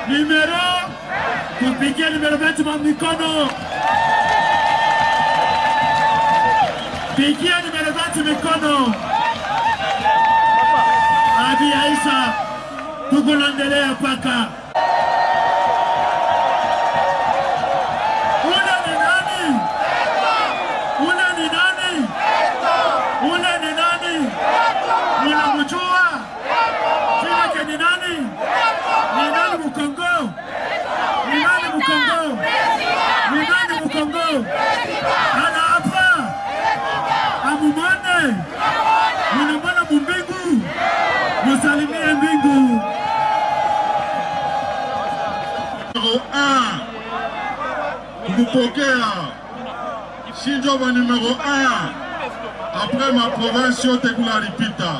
Numero, kupigia numero 20 kwa mikono. Pigia numero 20 mikono. Abi Aisha, tukulandelea paka. Ule ni nani? Unamjua? Jina yake ni nani? Ni nani Mkongo? Ana hapa. Amumone. Munamona mbingu. Musalimie mbingu. Numéro 1. Kupokea. Shinjoba numéro 1. Après ma province yote kula lipita.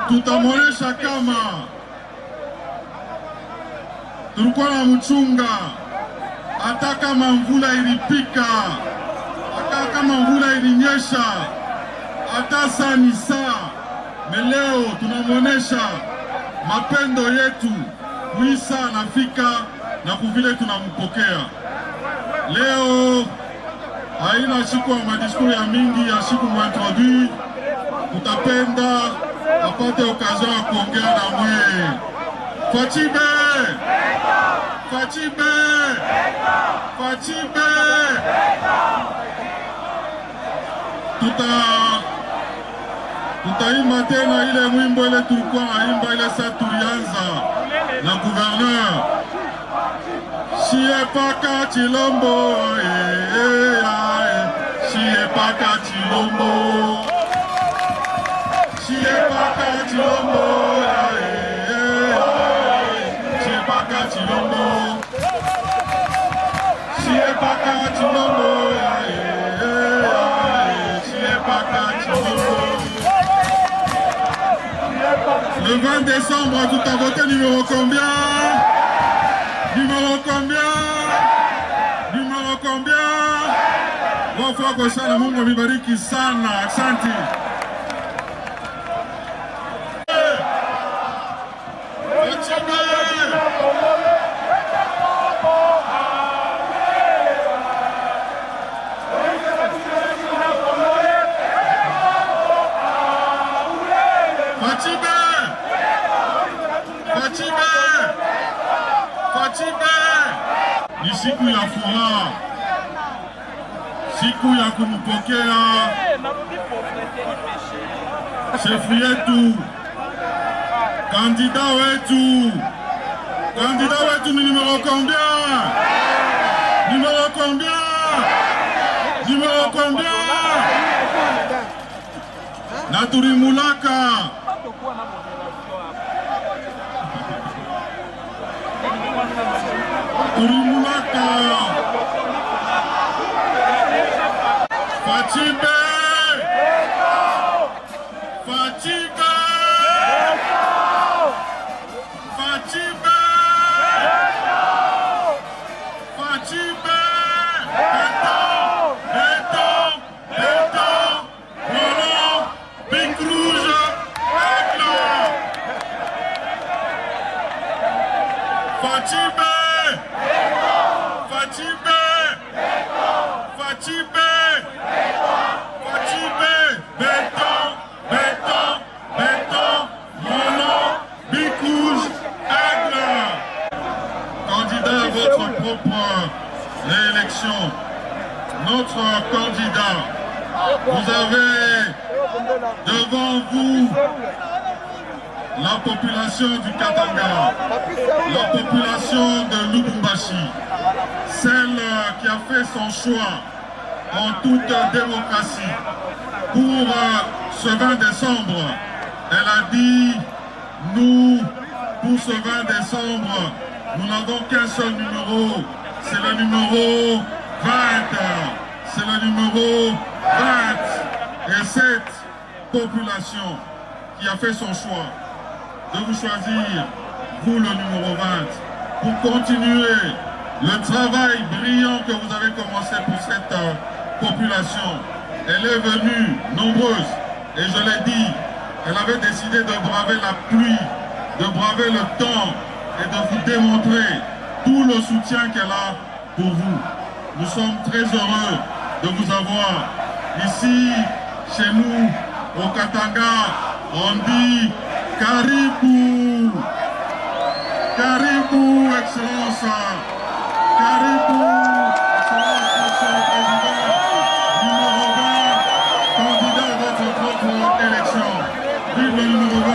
Tutamonesha kama tulikuwa na mchunga, hata kama mvula ilipika, hata kama mvula ilinyesha, hata saa ni saa. Leo tunamonesha mapendo yetu, kuisa nafika na kuvile tunampokea. Leo haina siku ya madiskuri ya mingi, ya siku mwintroduit. Tutapenda apate okazio ya kuongea na mwe. Fachibe! Tutaimba tena ile mwimbo ile tulikuwa naimba ile saa tulianza na gouverneur. Shie paka Chilombo, shie paka Chilombo, shie paka Chilombo, shie paka Chilombo, shie paka Chilombo, shie paka Chilombo. Le 20 décembre, tout a voté numéro combien? Numéro combien? Wafua kwa sana, Mungu amebariki sana. Asante. Ni siku ya furaha, siku ya kumpokea shefu yetu, kandida wetu ni numero combien? Na tulimulaka Fachibe réélection, notre candidat, vous avez devant vous la population du Katanga, la population de Lubumbashi, celle qui a fait son choix en toute démocratie. Pour ce 20 décembre, elle a dit, nous, pour ce 20 décembre, nous n'avons qu'un seul numéro, c'est le numéro 20. C'est le numéro 20. Et cette population qui a fait son choix de vous choisir, vous le numéro 20, pour continuer le travail brillant que vous avez commencé pour cette population. Elle est venue nombreuse et je l'ai dit, elle avait décidé de braver la pluie, de braver le temps et de vous démontrer tout le soutien qu'elle a pour vous. Nous sommes très heureux de vous avoir ici, chez nous, au Katanga. On dit Caribou, Caribou, Excellence, Caribou, Excellence, Monsieur le Président, numéro 20, candidat à votre propre élection. Vive le numéro 20.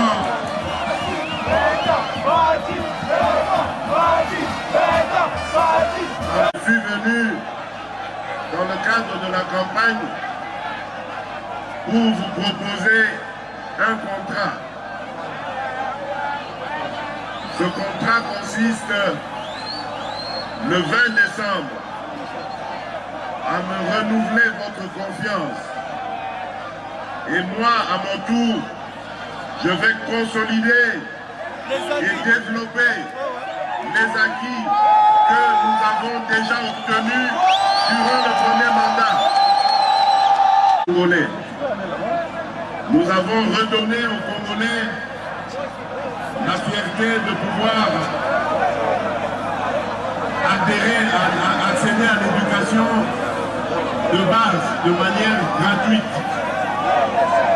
Je suis venu dans le cadre de la campagne pour vous proposer un contrat. Ce contrat consiste le 20 décembre à me renouveler votre confiance. Et moi, à mon tour, je vais consolider et développer les acquis que nous avons déjà obtenus durant le premier mandat congolais. Nous avons redonné aux Congolais la fierté de pouvoir adhérer, accéder à l'éducation de base de manière gratuite.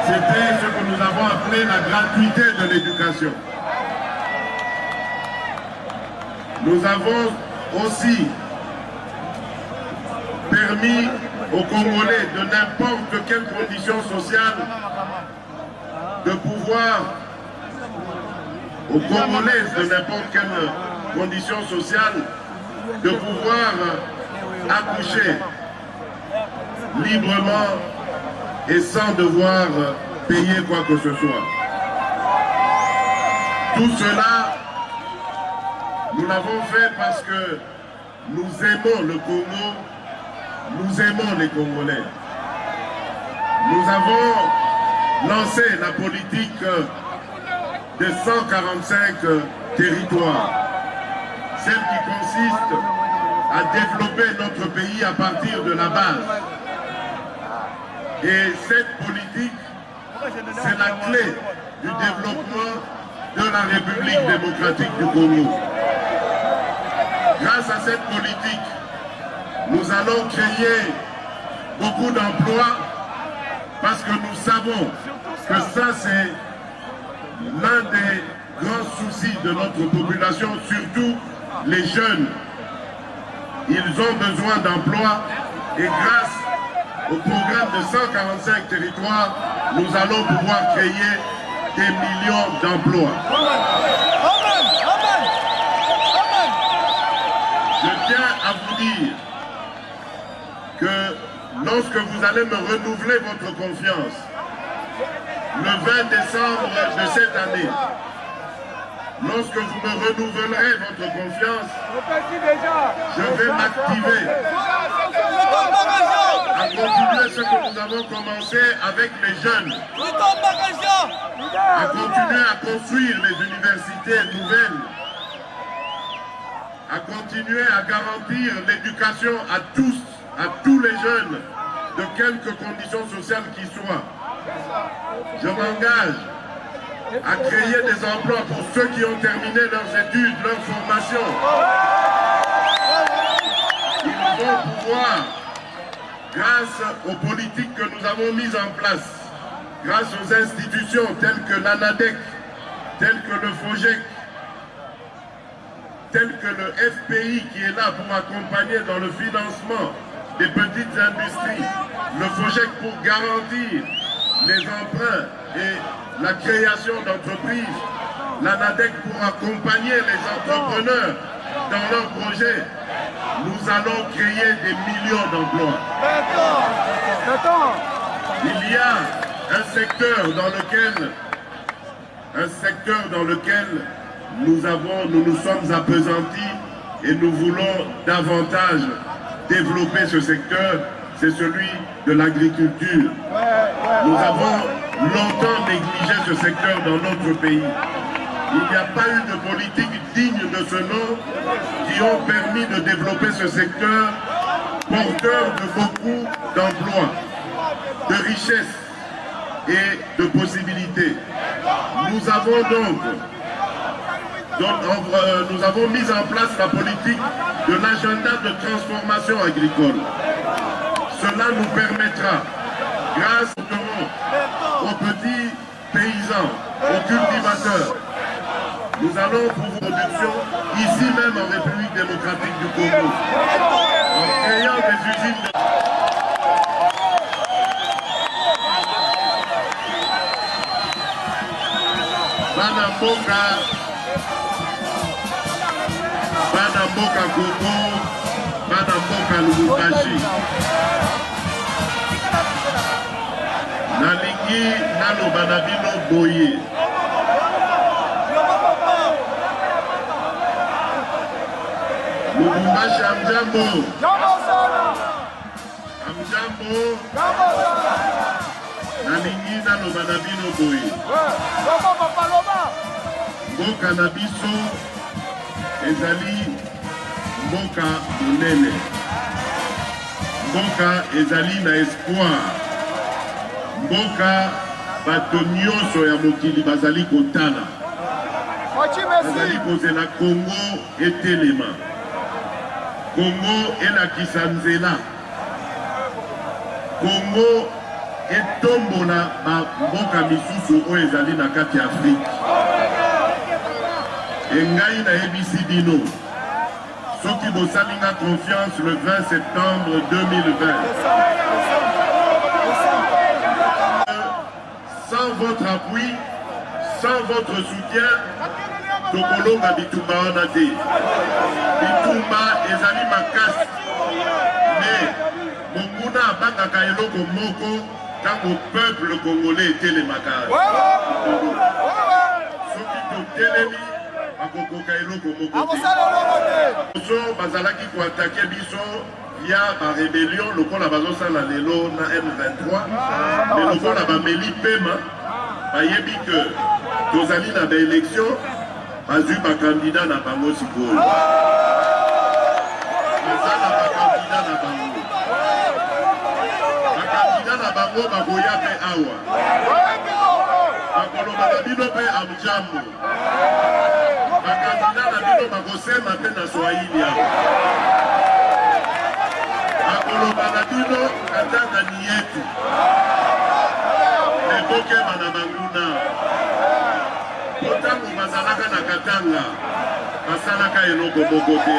C'était ce que nous avons appelé la gratuité de l'éducation. Nous avons aussi permis aux Congolais de n'importe quelle condition sociale de pouvoir, aux Congolaises de n'importe quelle condition sociale, de pouvoir accoucher librement et sans devoir payer quoi que ce soit. Tout cela, nous l'avons fait parce que nous aimons le Congo, nous aimons les Congolais. Nous avons lancé la politique de 145 territoires, celle qui consiste à développer notre pays à partir de la base. Et cette politique, c'est la clé du développement de la République démocratique du Congo. Grâce à cette politique, nous allons créer beaucoup d'emplois parce que nous savons que ça c'est l'un des grands soucis de notre population, surtout les jeunes. Ils ont besoin d'emplois et grâce au programme de 145 territoires, nous allons pouvoir créer des millions d'emplois. Je tiens à vous dire que lorsque vous allez me renouveler votre confiance, le 20 décembre de cette année, lorsque vous me renouvelerez votre confiance, je vais m'activer à continuer ce que nous avons commencé avec les jeunes, à continuer à construire les universités nouvelles, à continuer à garantir l'éducation à tous les jeunes, de quelque condition sociale qu'ils soient. Je m'engage à créer des emplois pour ceux qui ont terminé leurs études, leur formation. Ils vont pouvoir, grâce aux politiques que nous avons mises en place, grâce aux institutions telles que l'ANADEC, telles que le FOGEC, telles que le FPI qui est là pour accompagner dans le financement des petites industries, le FOGEC pour garantir les emprunts et la création d'entreprises, l'ANADEC pour accompagner les entrepreneurs dans leurs projets. Nous allons créer des millions d'emplois. Il y a un secteur dans lequel nous nous sommes appesantis et nous voulons davantage développer ce secteur, c'est celui de l'agriculture. Nous avons longtemps négligé ce secteur dans notre pays. Il n'y a pas eu de politique digne de ce nom qui ont permis de développer ce secteur porteur de beaucoup d'emplois, de richesses et de possibilités. Nous avons donc nous avons mis en place la politique de l'agenda de transformation agricole. Cela nous permettra, grâce aux petits paysans, aux cultivateurs, nous allons pour vos productions ici même en République démocratique du Congo, en créant des usines de... Bana Mboka Congo, Bana Mboka Lubumbashi. Nalingi naloba na bino boye. Lubumbashi amjambo. Amjambo. Nalingi naloba na bino boye. Mboka na biso ezali mboka monene. Mboka ezali na espoir. Mboka bato nyonso ya mokili bazali kotala. Bazali kozela Congo etelema. Congo elakisa nzela. Congo etombola mboka misusu oyo ezali na kati ya Afrique. Engai na ebisi bino. Soki bosalinga confiance le 20 septembre 2020. Sans votre appui, sans votre soutien, tokolonga bitumba wana te. Bitumba ezali makasi. Mais monguna abangaka eloko moko tango peuple congolais etelemaka. Soki totelemi akokoka eloko moko te. Biso bazalaki koatake biso via ba rébellion lokola bazosala lelo na M23. Mais lokola bameli pema bayebi que tozali na baélection bazwi bakandidat na bango sikoyo. Bazala bakandidat na bango. Bakandidat na bango bakoya mpe awa. Bakoloba na bino mpe amjambo. Bakandidat na bino bakosema mpe na Swahili awa. Bakoloba na bino katanga ni yetu. Ebokema na banguna. Otango bazalaka na katanga basalaka eloko moko te.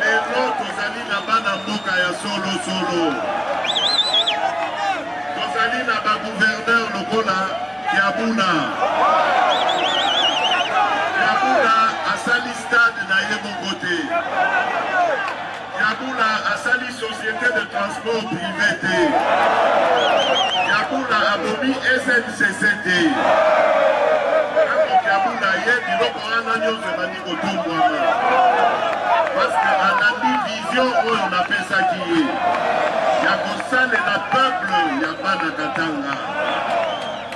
Lelo tozali na bana mboka ya solo. Tozali na bagouverneur lokola Kiabuna. Kiabuna asali stade na ye moko te. Kiabuna asali société de transport privé te. Kiabuna abomi SNCC. Kako Kiabuna ye biloko wana nyonso ebandi kotombwama. Parce que alandi vision oyo napesaki ye. Ya kosalela peuple ya bana Katanga.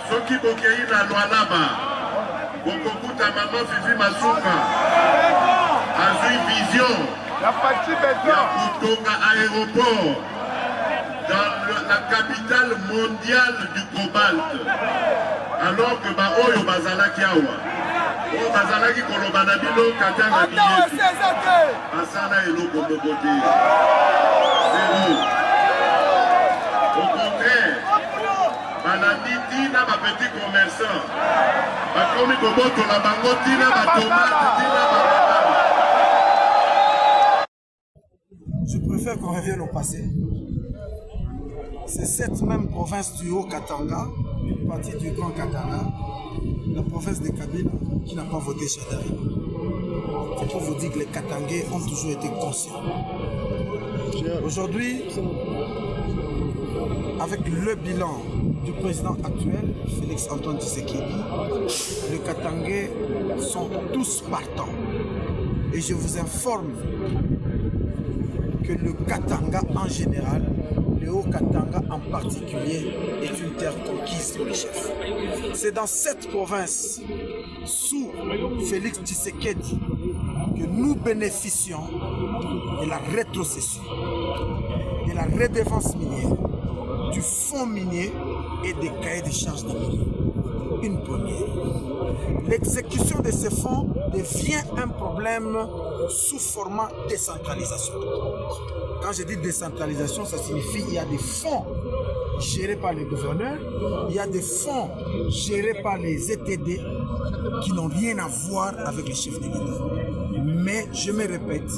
Soki bokei na Lualaba, bokokuta mama Fifi Masuka. Azwi vision ya kotonga aéroport dans la capitale mondiale du cobalt, alors que baoyo bazalaki awa oyo bazalaki koloba na bino Katanga biyetu basala eloko moko te. Zero. Au contraire, balandi tina bapetit commerçant bakomi kobotola bango tina batomate tina bababala. Je préfère qu'on revienne au passé. C'est cette même province du Haut-Katanga, une partie du Grand Katanga, la province de Kabila, qui n'a pas voté Chadari. C'est pour vous dire que les Katangais ont toujours été conscients. Aujourd'hui, avec le bilan du président actuel, Félix-Antoine Tshisekedi, les Katangais sont tous partants. Et je vous informe que le Katanga en général le Haut-Katanga en particulier est une terre conquise pour les chefs. C'est dans cette province, sous Félix Tshisekedi, que nous bénéficions de la rétrocession, de la redevance minière, du fonds minier et des cahiers de charges des miniers. Une première. L'exécution de ces fonds devient un problème sous format décentralisation. Quand je dis décentralisation, ça signifie qu'il y a des fonds gérés par les gouverneurs, il y a des fonds gérés par les ETD qui n'ont rien à voir avec les chefs de l'État. Mais je me répète,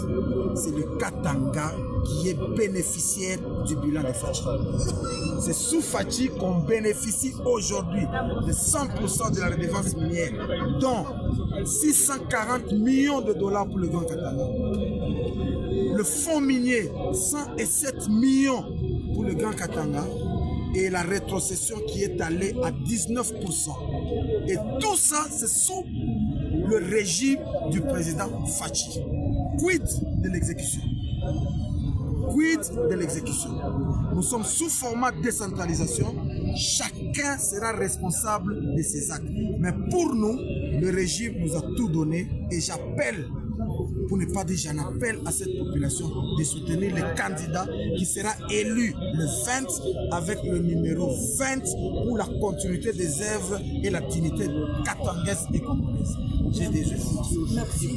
c'est le Katanga qui est bénéficiaire du bilan de Fachi. C'est sous Fachi qu'on bénéficie aujourd'hui de 100% de la redevance minière, dont 640 millions de dollars pour le Grand Katanga. Le fonds minier, 107 millions pour le Grand Katanga et la rétrocession qui est allée à 19%. Et tout ça, c'est sous le régime du président Fachi. Quid de l'exécution? Quid de l'exécution? Nous sommes sous format décentralisation. Chacun sera responsable de ses actes. Mais pour nous, le régime nous a tout donné et j'appelle, pour ne pas dire j'en appelle à cette population de soutenir le candidat qui sera élu le 20 avec le numéro 20 pour la continuité des œuvres et la dignité katangaise et congolaise. J'ai déjà. Merci.